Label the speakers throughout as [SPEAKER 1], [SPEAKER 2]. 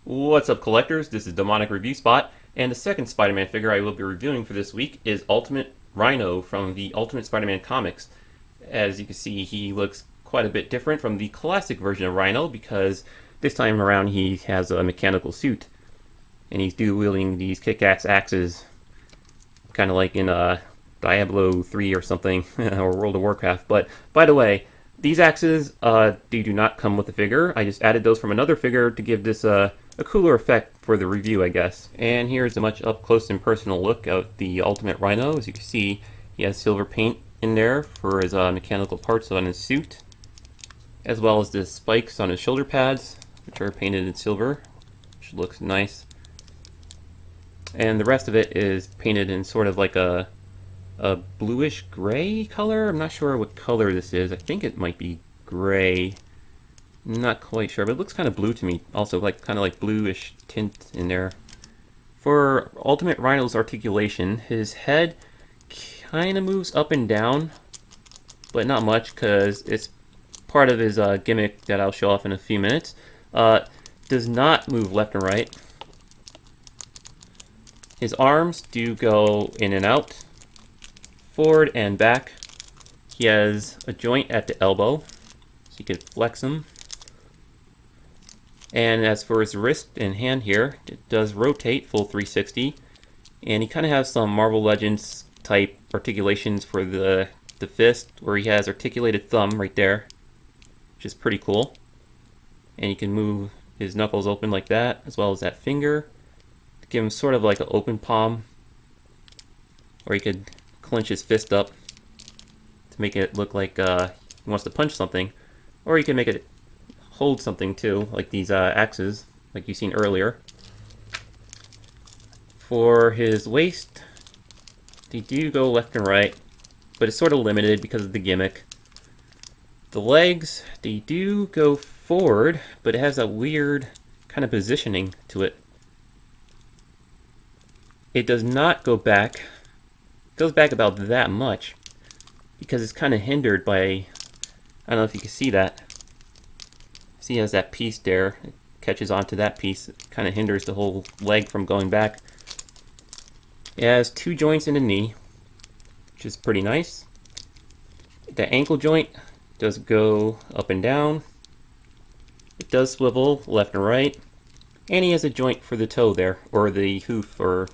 [SPEAKER 1] What's up, collectors? This is Demonic Review Spot, and the second Spider-Man figure I will be reviewing for this week is Ultimate Rhino from the Ultimate Spider-Man comics. As you can see, he looks quite a bit different from the classic version of Rhino because this time around he has a mechanical suit, and he's dual-wielding these kick-ass axes, kind of like in Diablo 3 or something, or World of Warcraft. But, by the way, these axes, they do not come with the figure. I just added those from another figure to give this a cooler effect for the review, I guess. And here's a much up-close and personal look at the Ultimate Rhino. As you can see, he has silver paint in there for his mechanical parts on his suit, as well as the spikes on his shoulder pads, which are painted in silver, which looks nice. And the rest of it is painted in sort of like a bluish gray color. I'm not sure what color this is. I think it might be gray. Not quite sure, but it looks kind of blue to me. Also, like kind of like bluish tint in there. For Ultimate Rhino's articulation, his head kind of moves up and down, but not much because it's part of his gimmick that I'll show off in a few minutes. Does not move left and right. His arms do go in and out, forward and back. He has a joint at the elbow, so you can flex him. And as for his wrist and hand here, it does rotate full 360. And he kind of has some Marvel Legends type articulations for the fist, where he has articulated thumb right there, which is pretty cool. And you can move his knuckles open like that, as well as that finger, to give him sort of like an open palm. Or he could clench his fist up to make it look like he wants to punch something. Or you can make it hold something too, like these axes, like you've seen earlier. For his waist, they do go left and right, but it's sort of limited because of the gimmick. The legs, they do go forward, but it has a weird kind of positioning to it. It does not go back. It goes back about that much because it's kind of hindered by, I don't know if you can see that. See, he has that piece there. It catches onto that piece. It kind of hinders the whole leg from going back. It has two joints in the knee, which is pretty nice. The ankle joint does go up and down. It does swivel left and right. And he has a joint for the toe there, or the hoof, or,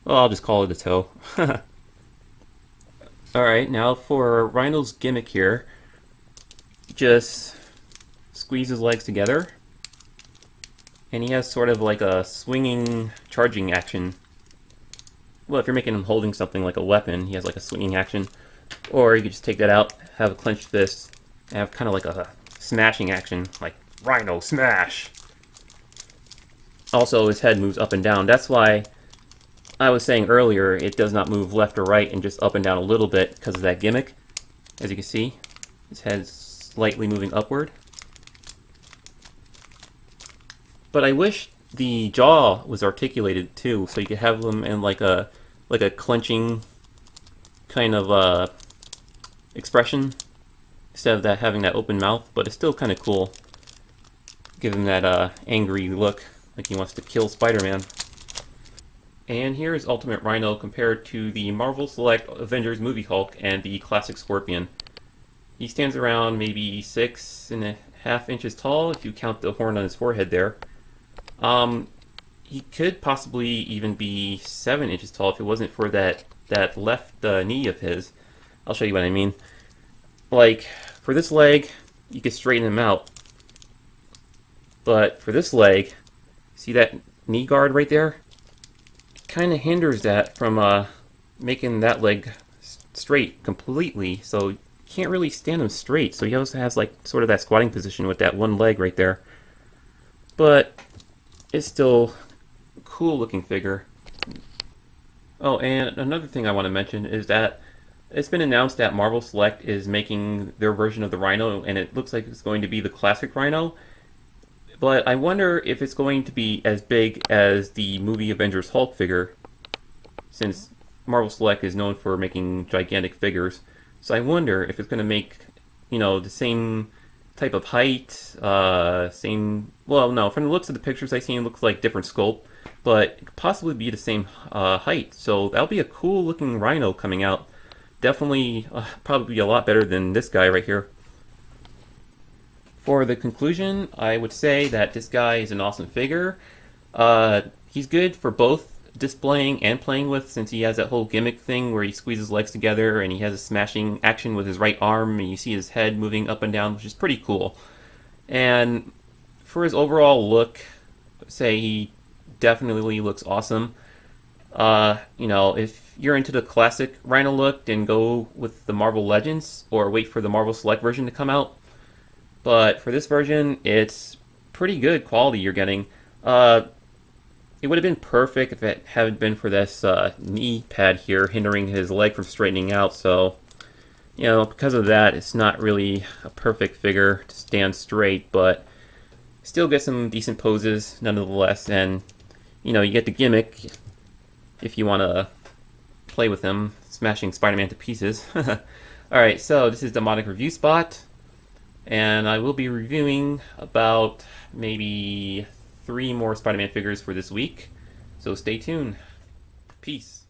[SPEAKER 1] well, I'll just call it a toe. Alright, now for Rhino's gimmick here, just squeeze his legs together, and he has sort of like a swinging charging action. Well, if you're making him holding something like a weapon, he has like a swinging action. Or you could just take that out, have a clenched fist, and have kind of like a smashing action, like Rhino smash. Also, his head moves up and down. That's why I was saying earlier it does not move left or right and just up and down a little bit because of that gimmick. As you can see, his head's slightly moving upward. But I wish the jaw was articulated too, so you could have them in like a clenching kind of expression instead of that having that open mouth. But it's still kind of cool. Give him that angry look, like he wants to kill Spider-Man. And here is Ultimate Rhino compared to the Marvel Select Avengers Movie Hulk and the classic Scorpion. He stands around maybe 6.5 inches tall if you count the horn on his forehead there. He could possibly even be 7 inches tall if it wasn't for that left knee of his. I'll show you what I mean. Like, for this leg, you could straighten him out. But for this leg, see that knee guard right there? Kind of hinders that from making that leg straight completely. So you can't really stand him straight. So he also has like sort of that squatting position with that one leg right there. But it's still a cool looking figure. Oh, and another thing I want to mention is that it's been announced that Marvel Select is making their version of the Rhino, and it looks like it's going to be the classic Rhino. But I wonder if it's going to be as big as the movie Avengers Hulk figure, since Marvel Select is known for making gigantic figures. So I wonder if it's going to make, you know, the same type of height, same well, no, from the looks of the pictures I've seen, it looks like different sculpt, but it could possibly be the same height. So that'll be a cool looking Rhino coming out. Definitely, probably a lot better than this guy right here. For the conclusion, I would say that this guy is an awesome figure. He's good for both displaying and playing with, since he has that whole gimmick thing where he squeezes legs together and he has a smashing action with his right arm and you see his head moving up and down, which is pretty cool. And for his overall look, say he definitely looks awesome. If you're into the classic Rhino look, then go with the Marvel Legends or wait for the Marvel Select version to come out. But for this version, it's pretty good quality you're getting. It would have been perfect if it hadn't been for this knee pad here hindering his leg from straightening out. So, because of that, it's not really a perfect figure to stand straight, but still get some decent poses nonetheless. And, you get the gimmick if you want to play with him, smashing Spider-Man to pieces. Alright, so this is Demonic Review Spot, and I will be reviewing about maybe 3 more Spider-Man figures for this week, so stay tuned. Peace.